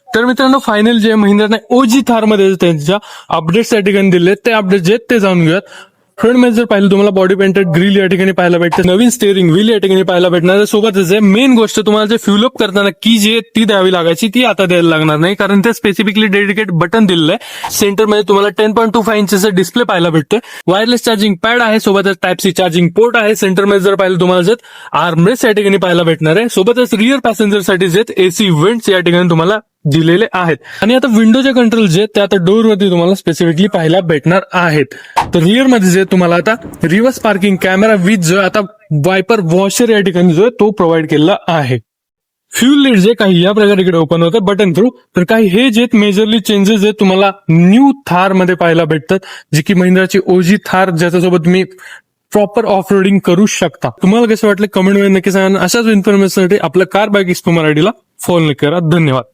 तर मित्रांनो फायनल जे महिंद्राने ओजी थार मध्ये त्यांच्या अपडेट्स या ठिकाणी दिले ते अपडेट जे ते जाणून घेऊयात. फ्रंट मध्ये जर पाहिलं तुम्हाला बॉडी पेंटेड ग्रिल या ठिकाणी पाहायला भेटते, नवीन स्टेअरिंग व्हील या ठिकाणी पाहायला भेटणार. सोबतच मेन गोष्ट तुम्हाला जे फ्युल अप करताना की जे ती द्यावी लागायची ती आता द्यायला लागणार नाही, कारण ते स्पेसिफिकली डेडिकेट बटन दिलेलं आहे. सेंटर मध्ये तुम्हाला 10.25 इंचचा डिस्प्ले पाहायला भेटतोय. वायरलेस चार्जिंग पॅड आहे, सोबतच टाइप सी चार्जिंग पोर्ट आहे. सेंटर मध्ये जर पाहिलं तुम्हाला जे आर्मरेस्ट या ठिकाणी पाहायला भेटणार आहे. सोबतच रिअर पॅसेंजर साठी जे एसी वेंट्स या ठिकाणी तुम्हाला दिलेले आहेत. आणि आता विंडोचे कंट्रोल जे ते आता डोर मध्ये तुम्हाला स्पेसिफिकली पाहायला भेटणार आहेत. तर रिअर मध्ये जे तुम्हाला आता रिव्हर्स पार्किंग कॅमेरा विथ जो आता वायपर वॉशर या ठिकाणी जो तो प्रोव्हाइड केलेला आहे. फ्यूल लिड जे काही या प्रकारे इकडे ओपन होतं बटन थ्रू. तर काही हे जे मेजरली चेंजेस जे तुम्हाला न्यू थार मध्ये पाहायला भेटतात, जी की महिंद्राची ओजी थार ज्याच्यासोबत तुम्ही प्रॉपर ऑफ रोडिंग करू शकता. तुम्हाला कसं वाटलं कमेंट मध्ये नक्की सांगा. अशाच इन्फॉर्मेशनसाठी आपल्या कार बाईक एक्सपो मराठीला फॉलो करा. धन्यवाद.